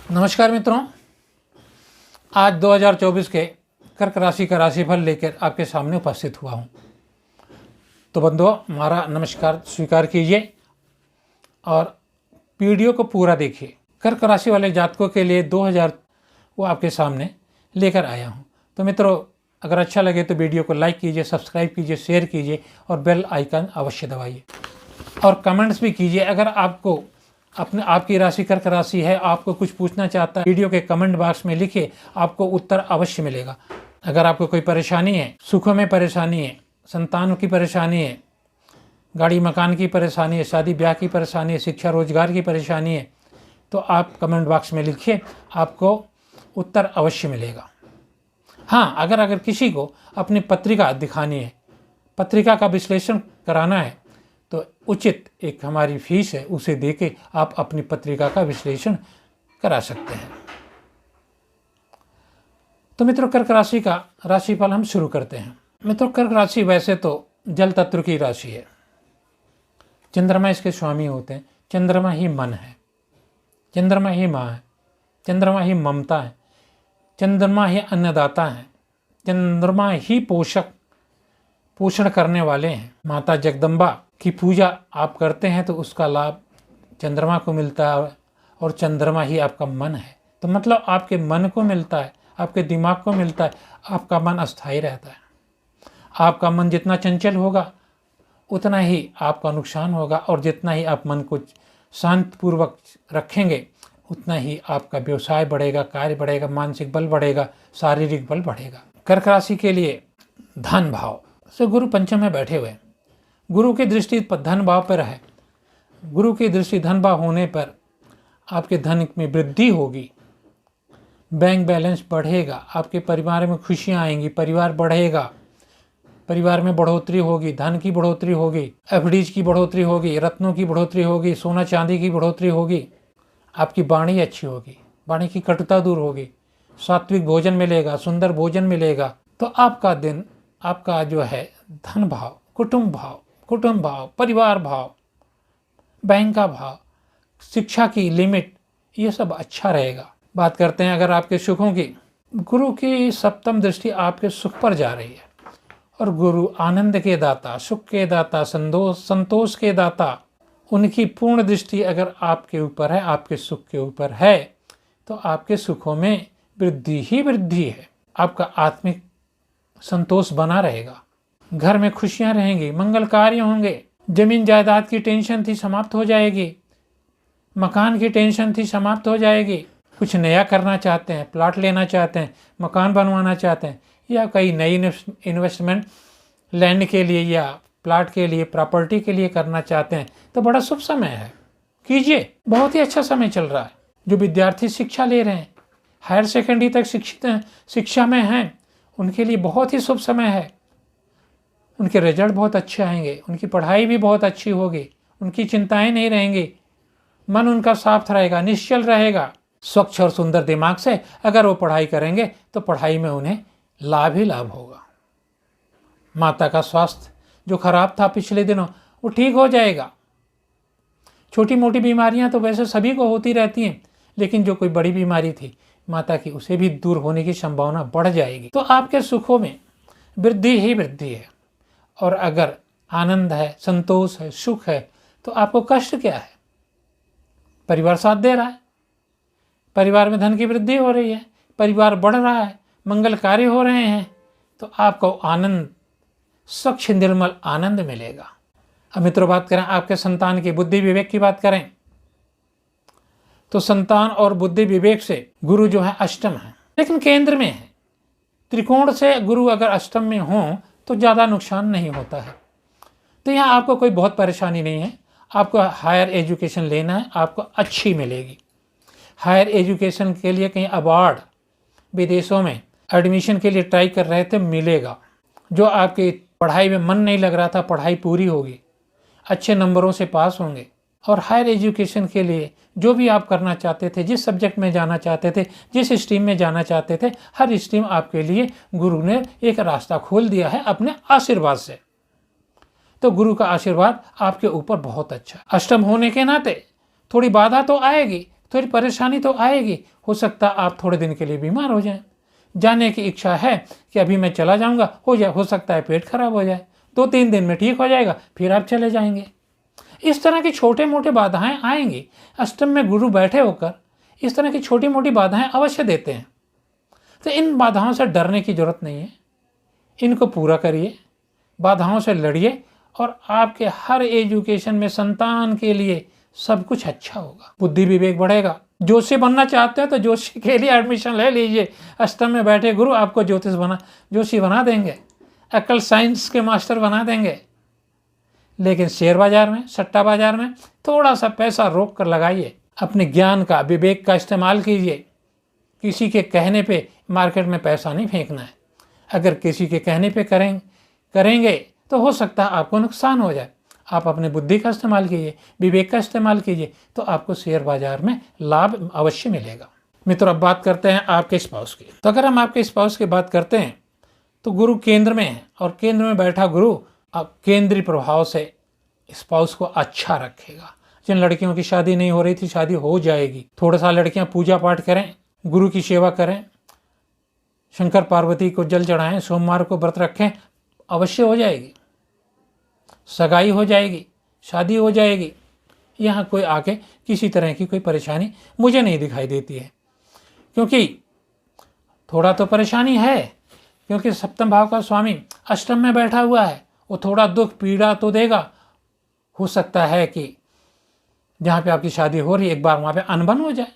नमस्कार मित्रों, आज 2024 के कर्क राशि का राशिफल लेकर आपके सामने उपस्थित हुआ हूँ। तो बंधुओं, हमारा नमस्कार स्वीकार कीजिए और वीडियो को पूरा देखिए। कर्क राशि वाले जातकों के लिए 2000 वो आपके सामने लेकर आया हूँ। तो मित्रों, अगर अच्छा लगे तो वीडियो को लाइक कीजिए, सब्सक्राइब कीजिए, शेयर कीजिए और बेल आइकन अवश्य दबाइए और कमेंट्स भी कीजिए। अगर आपको आपकी राशि कर्क राशि है, आपको कुछ पूछना चाहता है, वीडियो के कमेंट बॉक्स में लिखिए, आपको उत्तर अवश्य मिलेगा। अगर आपको कोई परेशानी है, सुखों में परेशानी है, संतानों की परेशानी है, गाड़ी मकान की परेशानी है, शादी ब्याह की परेशानी है, शिक्षा रोजगार की परेशानी है, तो आप कमेंट बॉक्स में लिखिए, आपको उत्तर अवश्य मिलेगा। हाँ, अगर किसी को अपनी पत्रिका दिखानी है, पत्रिका का विश्लेषण कराना है, तो उचित एक हमारी फीस है, उसे देके आप अपनी पत्रिका का विश्लेषण करा सकते हैं। तो मित्रों, कर्क राशि का राशिफल हम शुरू करते हैं। मित्रों, कर्क राशि वैसे तो जल तत्व की राशि है। चंद्रमा इसके स्वामी होते हैं। चंद्रमा ही मन है, चंद्रमा ही माँ है, चंद्रमा ही ममता है, चंद्रमा ही अन्नदाता है, चंद्रमा ही पोषण करने वाले हैं। माता जगदम्बा की पूजा आप करते हैं तो उसका लाभ चंद्रमा को मिलता है और चंद्रमा ही आपका मन है। तो मतलब आपके मन को मिलता है, आपके दिमाग को मिलता है, आपका मन अस्थायी रहता है। आपका मन जितना चंचल होगा उतना ही आपका नुकसान होगा, और जितना ही आप मन को शांतिपूर्वक रखेंगे उतना ही आपका व्यवसाय बढ़ेगा, कार्य बढ़ेगा, मानसिक बल बढ़ेगा, शारीरिक बल बढ़ेगा। कर्क राशि के लिए धन भाव से गुरु पंचम में बैठे हुए, गुरु की दृष्टि धन भाव पर है। गुरु की दृष्टि धन भाव होने पर आपके धन में वृद्धि होगी, बैंक बैलेंस बढ़ेगा, आपके परिवार में खुशियां आएंगी, परिवार बढ़ेगा, परिवार में बढ़ोतरी होगी, धन की बढ़ोतरी होगी, एफडीज की बढ़ोतरी होगी, रत्नों की बढ़ोतरी होगी, सोना चांदी की बढ़ोतरी होगी। आपकी वाणी अच्छी होगी, वाणी की कटुता दूर होगी, सात्विक भोजन मिलेगा, सुंदर भोजन मिलेगा। तो आपका दिन, आपका जो है धन भाव, कुटुंब भाव, परिवार भाव, बैंक का भाव, शिक्षा की लिमिट, ये सब अच्छा रहेगा। बात करते हैं अगर आपके सुखों की। गुरु की सप्तम दृष्टि आपके सुख पर जा रही है, और गुरु आनंद के दाता, सुख के दाता, संतोष के दाता, उनकी पूर्ण दृष्टि अगर आपके ऊपर है, आपके सुख के ऊपर है, तो आपके सुखों में वृद्धि ही वृद्धि है। आपका आत्मिक संतोष बना रहेगा, घर में खुशियां रहेंगी, मंगल कार्य होंगे, जमीन जायदाद की टेंशन थी समाप्त हो जाएगी, मकान की टेंशन थी समाप्त हो जाएगी। कुछ नया करना चाहते हैं, प्लॉट लेना चाहते हैं, मकान बनवाना चाहते हैं, या कई नई इन्वेस्टमेंट लैंड के लिए या प्लॉट के लिए, प्रॉपर्टी के लिए करना चाहते हैं, तो बड़ा शुभ समय है, कीजिए। बहुत ही अच्छा समय चल रहा है। जो विद्यार्थी शिक्षा ले रहे हैं, हायर सेकेंडरी तक शिक्षित हैं, शिक्षा में हैं, उनके लिए बहुत ही शुभ समय है। उनके रिजल्ट बहुत अच्छे आएंगे, उनकी पढ़ाई भी बहुत अच्छी होगी, उनकी चिंताएं नहीं रहेंगी, मन उनका साफ रहेगा, निश्चल रहेगा। स्वच्छ और सुंदर दिमाग से अगर वो पढ़ाई करेंगे तो पढ़ाई में उन्हें लाभ ही लाभ होगा। माता का स्वास्थ्य जो खराब था पिछले दिनों, वो ठीक हो जाएगा। छोटी मोटी बीमारियां तो वैसे सभी को होती रहती हैं, लेकिन जो कोई बड़ी बीमारी थी माता की, उसे भी दूर होने की संभावना बढ़ जाएगी। तो आपके सुखों में वृद्धि ही वृद्धि है। और अगर आनंद है, संतोष है, सुख है, तो आपको कष्ट क्या है? परिवार साथ दे रहा है, परिवार में धन की वृद्धि हो रही है, परिवार बढ़ रहा है, मंगल कार्य हो रहे हैं, तो आपको आनंद, स्वच्छ निर्मल आनंद मिलेगा। अब मित्रों, बात करें आपके संतान की बुद्धि विवेक की बात करें, तो संतान और बुद्धि विवेक से गुरु जो है अष्टम है, लेकिन केंद्र में है। त्रिकोण से गुरु अगर अष्टम में हो तो ज़्यादा नुकसान नहीं होता है। तो यहाँ आपको कोई बहुत परेशानी नहीं है। आपको हायर एजुकेशन लेना है, आपको अच्छी मिलेगी। हायर एजुकेशन के लिए कहीं अवार्ड, विदेशों में एडमिशन के लिए ट्राई कर रहे थे, मिलेगा। जो आपकी पढ़ाई में मन नहीं लग रहा था, पढ़ाई पूरी होगी, अच्छे नंबरों से पास होंगे। और हायर एजुकेशन के लिए जो भी आप करना चाहते थे, जिस सब्जेक्ट में जाना चाहते थे, जिस स्ट्रीम में जाना चाहते थे, हर स्ट्रीम आपके लिए गुरु ने एक रास्ता खोल दिया है अपने आशीर्वाद से। तो गुरु का आशीर्वाद आपके ऊपर बहुत अच्छा है। अष्टम होने के नाते थोड़ी बाधा तो आएगी, थोड़ी परेशानी तो आएगी। हो सकता है आप थोड़े दिन के लिए बीमार हो जाएं, जाने की इच्छा है कि अभी मैं चला जाऊंगा, हो सकता है पेट खराब हो जाए, 2-3 दिन में ठीक हो जाएगा, फिर आप चले जाएंगे। इस तरह की छोटे मोटे बाधाएं आएंगी। अष्टम में गुरु बैठे होकर इस तरह की छोटी मोटी बाधाएं अवश्य देते हैं। तो इन बाधाओं से डरने की जरूरत नहीं है, इनको पूरा करिए, बाधाओं से लड़िए और आपके हर एजुकेशन में संतान के लिए सब कुछ अच्छा होगा। बुद्धि विवेक बढ़ेगा। ज्योतिषी बनना चाहते हैं तो ज्योतिषी के लिए एडमिशन ले लीजिए। अष्टम में बैठे गुरु आपको ज्योतिषी बना देंगे, अकल साइंस के मास्टर बना देंगे। लेकिन शेयर बाजार में, सट्टा बाजार में थोड़ा सा पैसा रोक कर लगाइए। अपने ज्ञान का, विवेक का इस्तेमाल कीजिए। किसी के कहने पे मार्केट में पैसा नहीं फेंकना है। अगर किसी के कहने पे करेंगे तो हो सकता है आपको नुकसान हो जाए। आप अपने बुद्धि का इस्तेमाल कीजिए, विवेक का इस्तेमाल कीजिए, तो आपको शेयर बाजार में लाभ अवश्य मिलेगा। मित्रों, अब बात करते हैं आपके स्पाउस की। तो अगर हम आपके स्पाउस की बात करते हैं तो गुरु केंद्र में है और केंद्र में बैठा गुरु अब केंद्रीय प्रभाव से स्पाउस को अच्छा रखेगा। जिन लड़कियों की शादी नहीं हो रही थी, शादी हो जाएगी। थोड़ा सा लड़कियां पूजा पाठ करें, गुरु की सेवा करें, शंकर पार्वती को जल चढ़ाएं, सोमवार को व्रत रखें, अवश्य हो जाएगी। सगाई हो जाएगी, शादी हो जाएगी। यहाँ कोई आके किसी तरह की कोई परेशानी मुझे नहीं दिखाई देती है। क्योंकि थोड़ा तो परेशानी है, क्योंकि सप्तम भाव का स्वामी अष्टम में बैठा हुआ है। वो थोड़ा दुख पीड़ा तो देगा। हो सकता है कि जहाँ पे आपकी शादी हो रही है एक बार वहाँ पे अनबन हो जाए।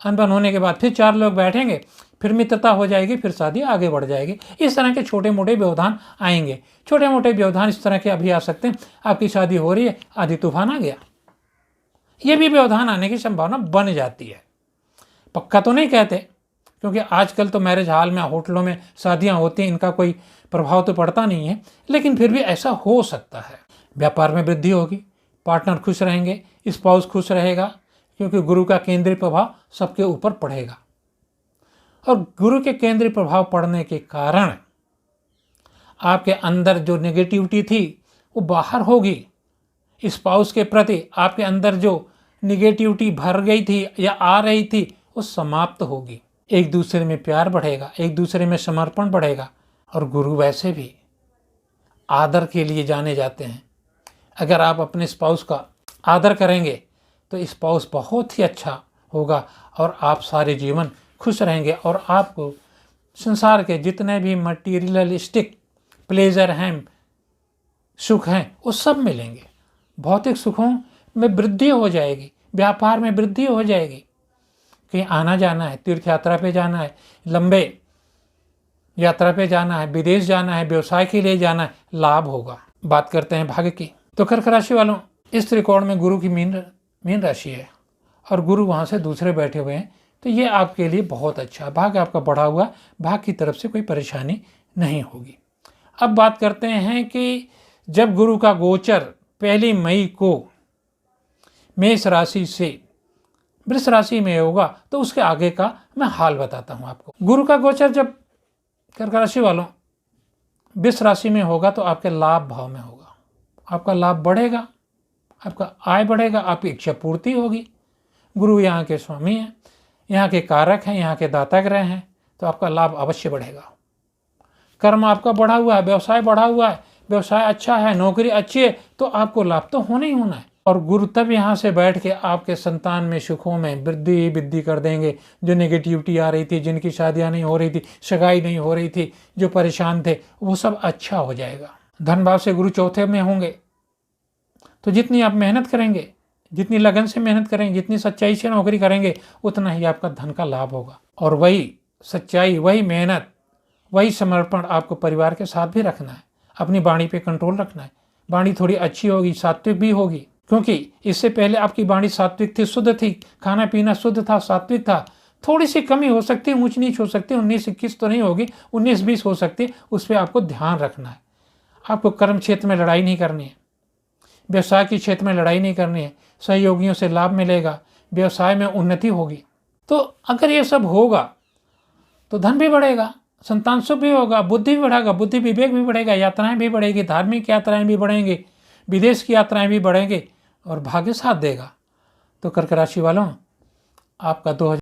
अनबन होने के बाद फिर 4 लोग बैठेंगे, फिर मित्रता हो जाएगी, फिर शादी आगे बढ़ जाएगी। इस तरह के छोटे मोटे व्यवधान आएंगे। छोटे मोटे व्यवधान इस तरह के अभी आ सकते हैं। आपकी शादी हो रही है, आधी तूफान आ गया, ये भी व्यवधान आने की संभावना बन जाती है। पक्का तो नहीं कहते, क्योंकि आजकल तो मैरिज हॉल में, होटलों में शादियां होती हैं, इनका कोई प्रभाव तो पड़ता नहीं है, लेकिन फिर भी ऐसा हो सकता है। व्यापार में वृद्धि होगी, पार्टनर खुश रहेंगे, स्पाउस खुश रहेगा, क्योंकि गुरु का केंद्रीय प्रभाव सबके ऊपर पड़ेगा। और गुरु के केंद्रीय प्रभाव पड़ने के कारण आपके अंदर जो नेगेटिविटी थी वो बाहर होगी। स्पाउस के प्रति आपके अंदर जो नेगेटिविटी भर गई थी या आ रही थी वो समाप्त होगी। एक दूसरे में प्यार बढ़ेगा, एक दूसरे में समर्पण बढ़ेगा। और गुरु वैसे भी आदर के लिए जाने जाते हैं। अगर आप अपने स्पाउस का आदर करेंगे तो स्पाउस बहुत ही अच्छा होगा और आप सारे जीवन खुश रहेंगे। और आपको संसार के जितने भी मटीरियलिस्टिक प्लेजर हैं, सुख हैं, वो सब मिलेंगे। भौतिक सुखों में वृद्धि हो जाएगी, व्यापार में वृद्धि हो जाएगी। कहीं आना जाना है, तीर्थ यात्रा पे जाना है, लंबे यात्रा पे जाना है, विदेश जाना है, व्यवसाय के लिए जाना है, लाभ होगा। बात करते हैं भाग्य की। तो कर्क राशि वालों, इस त्रिकोण में गुरु की मीन राशि है और गुरु वहाँ से दूसरे बैठे हुए हैं, तो ये आपके लिए बहुत अच्छा। भाग्य आपका बढ़ा हुआ, भाग्य की तरफ से कोई परेशानी नहीं होगी। अब बात करते हैं कि जब गुरु का गोचर 1 मई को मेष राशि से वृष राशि में होगा तो उसके आगे का मैं हाल बताता हूँ आपको। गुरु का गोचर जब कर्क राशि वालों वृष राशि में होगा तो आपके लाभ भाव में होगा। आपका लाभ बढ़ेगा, आपका आय बढ़ेगा, आपकी इच्छा पूर्ति होगी। गुरु यहाँ के स्वामी हैं, यहाँ के कारक हैं, यहाँ के दाता ग्रह हैं, तो आपका लाभ अवश्य बढ़ेगा। कर्म आपका बढ़ा हुआ है, व्यवसाय बढ़ा हुआ है, व्यवसाय अच्छा है, नौकरी अच्छी है, तो आपको लाभ तो होना ही होना है। और गुरु तब यहाँ से बैठ के आपके संतान में, सुखों में वृद्धि कर देंगे। जो नेगेटिविटी आ रही थी, जिनकी शादियाँ नहीं हो रही थी, सगाई नहीं हो रही थी, जो परेशान थे, वो सब अच्छा हो जाएगा। धन भाव से गुरु चौथे में होंगे, तो जितनी आप मेहनत करेंगे, जितनी लगन से मेहनत करेंगे, जितनी सच्चाई से नौकरी करेंगे, उतना ही आपका धन का लाभ होगा। और वही सच्चाई, वही मेहनत, वही समर्पण आपको परिवार के साथ भी रखना है। अपनी वाणी पे कंट्रोल रखना है। वाणी थोड़ी अच्छी होगी, सात्विक भी होगी, क्योंकि इससे पहले आपकी वाणी सात्विक थी, शुद्ध थी, खाना पीना शुद्ध था, सात्विक था। थोड़ी सी कमी हो सकती है, ऊंच नीच हो सकती है, 19-21 तो नहीं होगी, 19-20 हो सकती है। उस पर आपको ध्यान रखना है। आपको कर्म क्षेत्र में लड़ाई नहीं करनी है, व्यवसाय के क्षेत्र में लड़ाई नहीं करनी है। सहयोगियों से लाभ मिलेगा, व्यवसाय में उन्नति होगी। तो अगर ये सब होगा तो धन भी बढ़ेगा, संतान सुख भी होगा, बुद्धि भी बढ़ेगा, बुद्धि विवेक भी बढ़ेगा, यात्राएं भी बढ़ेगी, धार्मिक यात्राएं भी बढ़ेंगी, विदेश की यात्राएं भी बढ़ेंगी और भाग्य साथ देगा। तो कर्क राशि वालों, आपका 2000